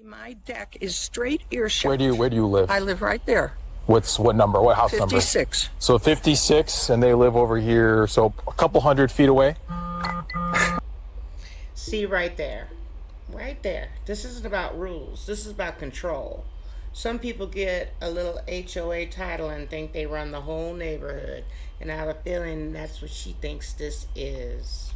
My deck is straight earshot. Where do you live? I live right there. What number? What house 56. number? 56. So 56, and they live over here, so a couple 100 feet away. See right there. Right there. This isn't about rules. This is about control. Some people get a little HOA title and think they run the whole neighborhood. And I have a feeling that's what she thinks this is.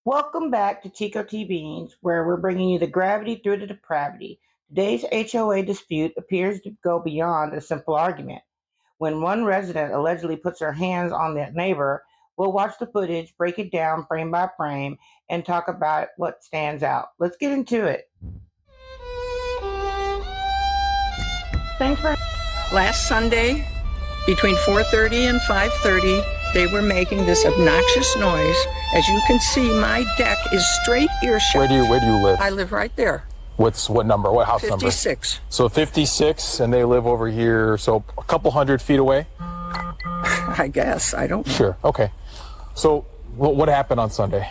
Welcome back to Chico T Beanz, where we're bringing you the gravity through the depravity. Today's HOA dispute appears to go beyond a simple argument. When one resident allegedly puts her hands on their neighbor, we'll watch the footage, break it down frame by frame, and talk about what stands out. Let's get into it. Thanks for... Last Sunday, between 4:30 and 5:30, they were making this obnoxious noise. As you can see, my deck is straight earshot. Where do you live? I live right there. What number? What house 56. number? 56. So 56, and they live over here, so a couple 100 feet away. I guess. I don't know. Sure. Okay. So what happened on Sunday?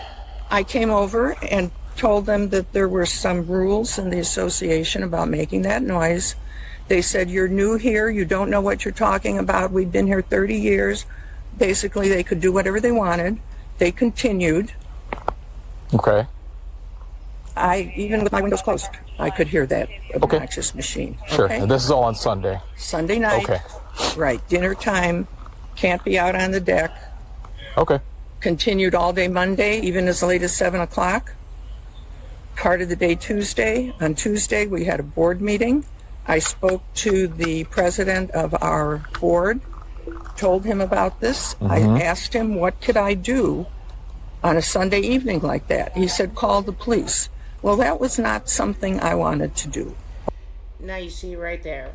I came over and told them that there were some rules in the association about making that noise. They said, you're new here, you don't know what you're talking about, we've been here 30 years. Basically, they could do whatever they wanted. They continued. Okay. Even with my windows closed, I could hear that obnoxious machine. Sure. Okay? And this is all on Sunday. Sunday night. Okay. Right. Dinner time. Can't be out on the deck. Okay. Continued all day Monday, even as late as 7 o'clock. Part of the day Tuesday. On Tuesday, we had a board meeting. I spoke to the president of our board, told him about this. I asked him, what could I do on a Sunday evening like that? He said, call the police. Well, that was not something I wanted to do. Now you see right there.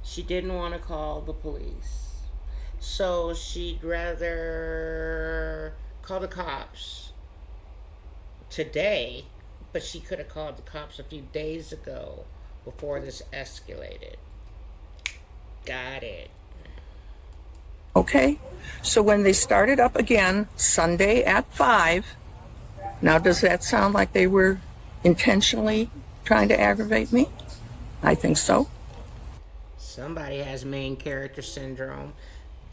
She didn't want to call the police. So she'd rather call the cops today, but she could have called the cops a few days ago before this escalated. Got it. Okay, so when they started up again Sunday at 5, now does that sound like they were intentionally trying to aggravate me? I think so. Somebody has main character syndrome.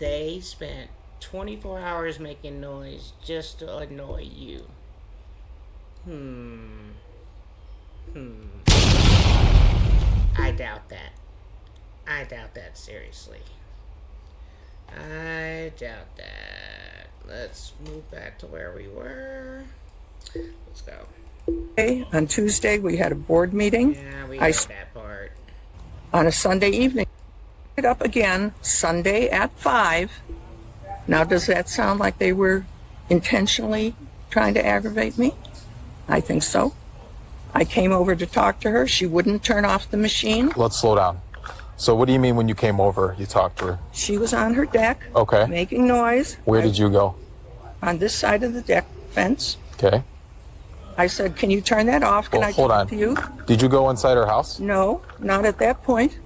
They spent 24 hours making noise just to annoy you. I doubt that, seriously. I doubt that. Let's move back to where we were. Let's go. Okay, on Tuesday, we had a board meeting. Yeah, we got that part. On a Sunday evening. Up again Sunday at 5. Now, does that sound like they were intentionally trying to aggravate me? I think so. I came over to talk to her. She wouldn't turn off the machine. Let's slow down. So what do you mean when you came over, you talked to her? She was on her deck, Okay. making noise. Where did you go? On this side of the deck fence. Okay. I said, can you turn that off? Can I hold talk on. to you? Did you go inside her house? No, not at that point.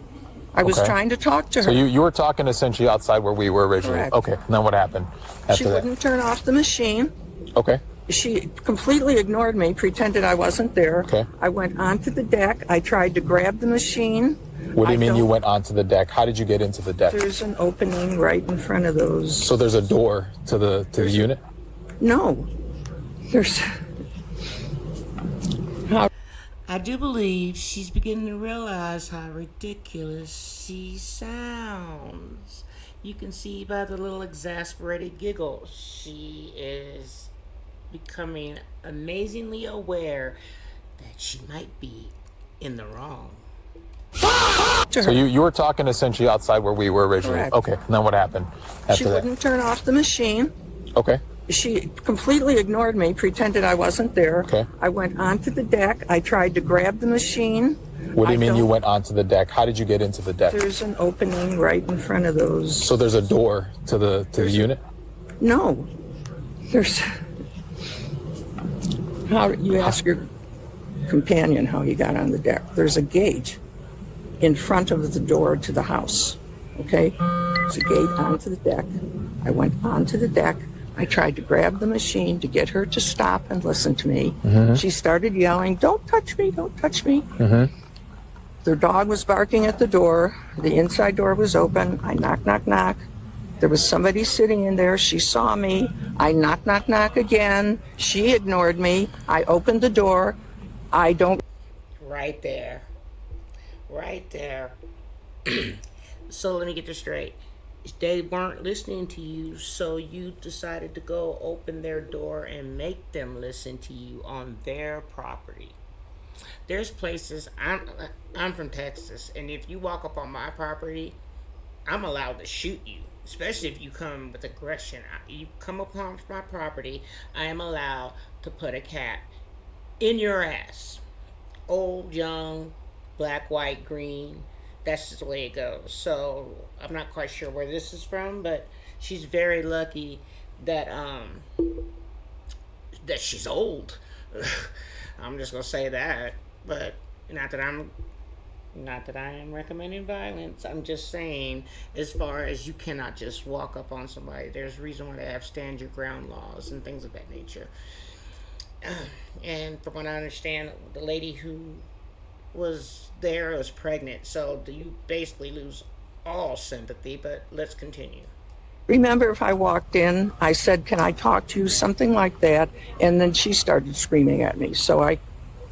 I was trying to talk to her. So you were talking essentially outside where we were originally. Correct. Okay. And then what happened after She that? wouldn't turn off the machine. Okay. She completely ignored me, pretended I wasn't there. Okay. I went onto the deck. I tried to grab the machine. What do you mean you went onto the deck? How did you get into the deck? There's an opening right in front of those. So there's a door to the unit? No. There's... I do believe she's beginning to realize how ridiculous she sounds. You can see by the little exasperated giggle. She is becoming amazingly aware that she might be in the wrong. So you were talking essentially outside where we were originally. Correct. Okay. And then what happened after She that? wouldn't turn off the machine. Okay. She completely ignored me, pretended I wasn't there. Okay. I went onto the deck. I tried to grab the machine. What do you mean you went onto the deck? How did you get into the deck? There's an opening right in front of those. So there's a door to the unit? No. There's... How you ask your companion how he got on the deck. There's a gate in front of the door to the house. Okay? There's a gate onto the deck. I went onto the deck. I tried to grab the machine to get her to stop and listen to me. She started yelling, "Don't touch me, don't touch me." Their dog was barking at the door. The inside door was open. I knock, knock, knock. There was somebody sitting in there. She saw me. I knock, knock, knock again. She ignored me. I opened the door. I don't... Right there. Right there. So let me get this straight. They weren't listening to you, so you decided to go open their door and make them listen to you on their property. There's places, I'm from Texas, and if you walk up on my property, I'm allowed to shoot you, especially if you come with aggression. You come upon my property, I am allowed to put a cat in your ass. Old, young, black, white, green. That's just the way it goes. So I'm not quite sure where this is from, but she's very lucky that that she's old. I'm just gonna say that. But not that I am recommending violence. I'm just saying, as far as you cannot just walk up on somebody, there's a reason why they have stand your ground laws and things of that nature. And from what I understand, the lady who was there was pregnant, so you basically lose all sympathy. But let's continue. Remember, if I walked in, I said, "Can I talk to you?" Something like that. And then she started screaming at me. So I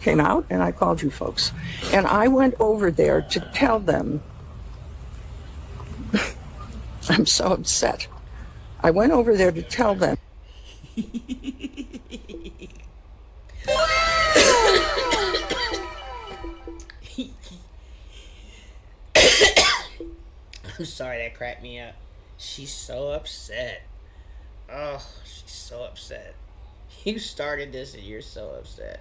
came out and I called you folks. And I went over there to tell them, I'm so upset. I went over there to tell them. I'm sorry, that cracked me up. She's so upset. Oh, she's so upset. You started this and you're so upset.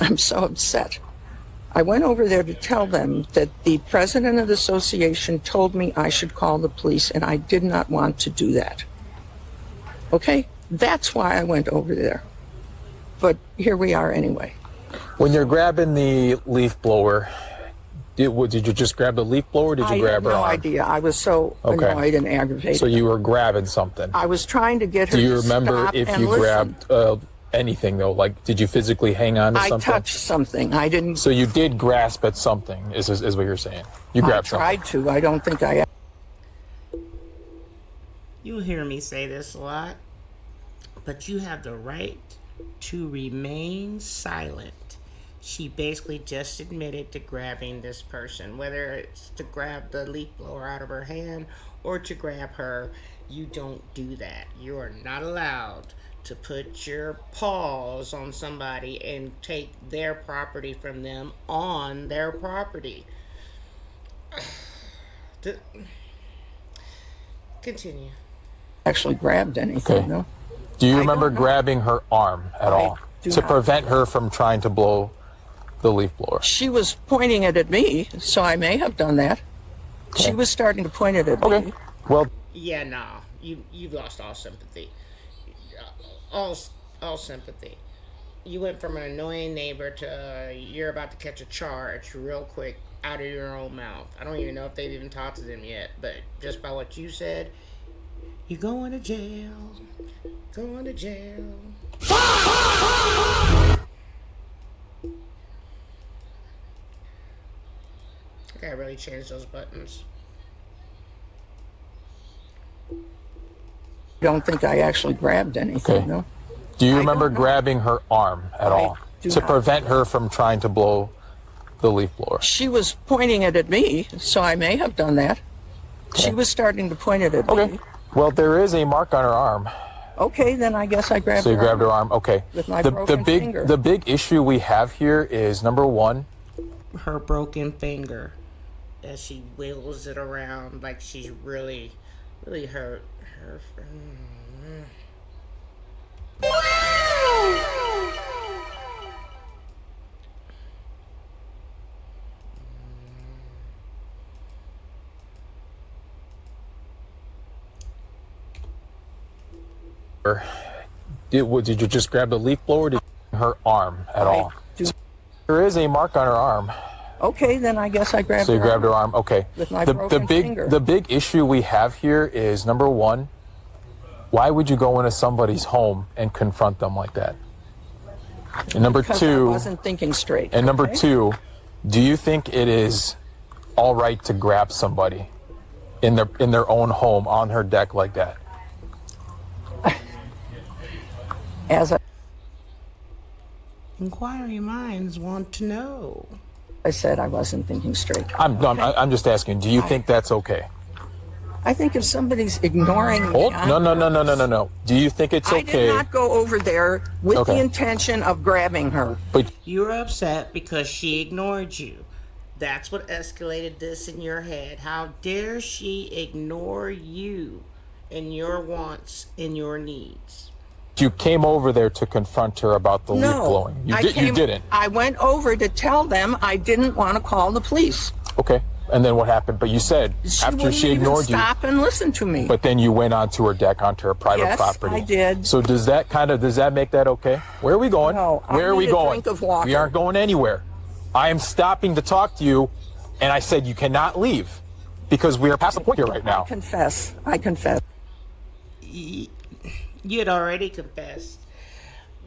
I'm so upset. I went over there to tell them that the president of the association told me I should call the police, and I did not want to do that. Okay? That's why I went over there. But here we are anyway. When you're grabbing the leaf blower, did you just grab the leaf blower, or did you grab her arm? I had no idea. I was so annoyed and aggravated. So you were grabbing something. I was trying to get her Do you to remember stop if and you listen. grabbed anything, though? Like, did you physically hang on to something? I touched something. I didn't... So you did grasp at something, is what you're saying. You grabbed something. I tried to. I don't think I... You'll hear me say this a lot, but you have the right to remain silent. She basically just admitted to grabbing this person, whether it's to grab the leaf blower out of her hand or to grab her. You don't do that. You are not allowed to put your paws on somebody and take their property from them on their property. Continue. actually grabbed anything, Okay. no? Do you I remember don't know. grabbing her arm at all do to not. prevent her from trying to blow the leaf blower? She was pointing it at me, so I may have done that. She was starting to point it at Okay. me. Well, Yeah, no, you've lost all sympathy. All sympathy. You went from an annoying neighbor to you're about to catch a charge real quick out of your own mouth. I don't even know if they've even talked to them yet, but just by what you said, you're going to jail. Going to jail. I gotta really change those buttons. Don't think I actually grabbed anything, Okay. no? do you I remember don't know. grabbing her arm at I all do to not. prevent her from trying to blow the leaf blower? She was pointing it at me, so I may have done that. She was starting to point it at Okay. me. Well, there is a mark on her arm. Okay, then I guess I grabbed So you her grabbed her arm. arm. Okay. With my the broken big finger. the big issue we have here is number one. Her broken finger as she wiggles it around like she's really hurt. Did you just grab the leaf blower? Or did you her arm at all? do- There is a mark on her arm. Okay, then I guess I grabbed So you her grabbed her arm arm. Okay. with my The broken finger. big issue we have here is, number one, why would you go into somebody's home and confront them like that? And number Because two, I wasn't thinking straight. and number okay? two, do you think it is all right to grab somebody in their own home on her deck like that? As Inquiring minds want to know. I said, I wasn't thinking straight. I'm just asking, do you think that's okay? I think if somebody's ignoring me, Hold, no. Do you think it's I okay? did not go over there with Okay. the intention of grabbing her. But You're upset because she ignored you. That's what escalated this in your head. How dare she ignore you and your wants and your needs? you came over there to confront her about the leaf No, blowing. You didn't. I went over to tell them I didn't want to call the police. Okay. And then what happened? But you said after wouldn't she even ignored you, stop and listen to me. but then you went onto her deck, onto her private Yes, property. I did. So does that make that okay? Where are we going? No, I Where are we need a going? drink of water. We aren't going anywhere. I am stopping to talk to you, and I said you cannot leave because we are past the point here right now. I confess. You had already confessed.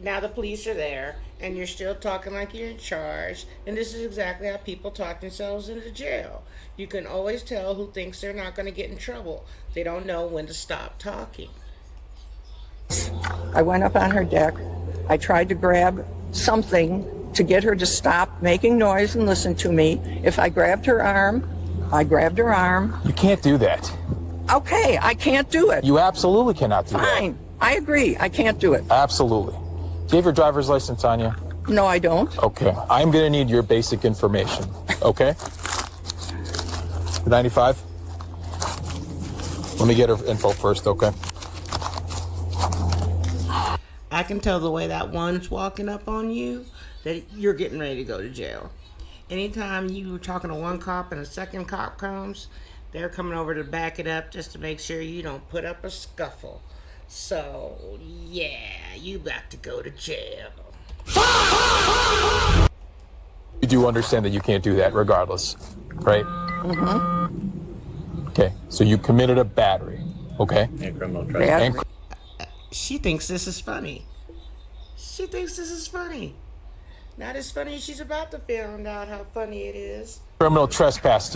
Now the police are there, and you're still talking like you're in charge. And this is exactly how people talk themselves into jail. You can always tell who thinks they're not going to get in trouble. They don't know when to stop talking. I went up on her deck. I tried to grab something to get her to stop making noise and listen to me. If I grabbed her arm, I grabbed her arm. You can't do that. Okay, I can't do it. You absolutely cannot do that. Fine. I agree. I can't do it. Absolutely. Do you have your driver's license on you? No, I don't. Okay. I'm going to need your basic information. Okay? 95? Let me get her info first, okay? I can tell the way that one's walking up on you that you're getting ready to go to jail. Anytime you were talking to one cop and a second cop comes, they're coming over to back it up just to make sure you don't put up a scuffle. So, yeah, you got to go to jail. You do understand that you can't do that regardless, right? Mm-hmm. Okay, so you committed a battery, okay? And criminal Bad. trespass. And She thinks this is funny. She thinks this is funny. Not as funny as she's about to find out how funny it is. criminal trespass.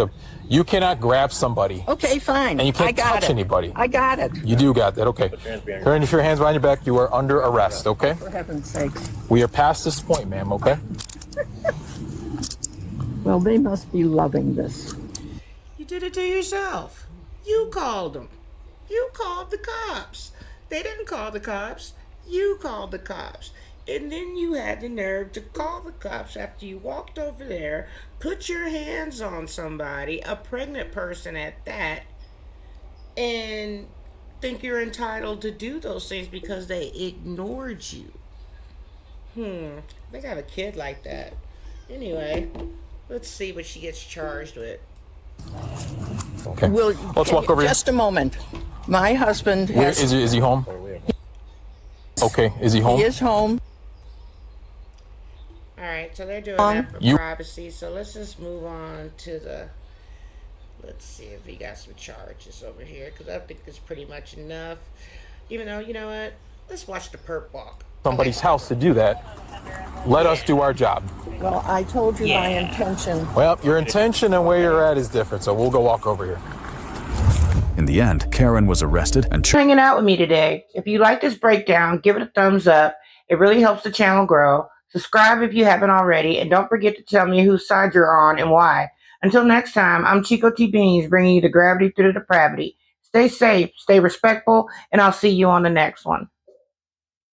You cannot grab somebody. Okay, fine. And you can't I got touch it. anybody. I got it. You do got that, okay. your hands behind your Turn your hands behind your back. You are under arrest, okay? For heaven's sakes. We are past this point, ma'am, okay? Well, they must be loving this. You did it to yourself. You called them. You called the cops. They didn't call the cops. You called the cops. And then you had the nerve to call the cops after you walked over there, put your hands on somebody, a pregnant person at that, and think you're entitled to do those things because they ignored you. They got a kid like that. Anyway, let's see what she gets charged with. Okay. Let's walk over here. Just a moment. My husband Where, has. is he home? Okay, is he home? He is home. All right, so they're doing that for You- privacy. So let's just move on to the. Let's see if he got some charges over here, because I think it's pretty much enough. Even though, you know what? Let's watch the perp walk. Somebody's house to do that. Let us do our job. Well, I told you my intention. Well, your intention and where you're at is different, so we'll go walk over here. In the end, Karen was arrested and Hanging out with me today. If you like this breakdown, give it a thumbs up. It really helps the channel grow. Subscribe if you haven't already, and don't forget to tell me whose side you're on and why. Until next time, I'm Chico T Beanz, bringing you the gravity through the depravity. Stay safe, stay respectful, and I'll see you on the next one.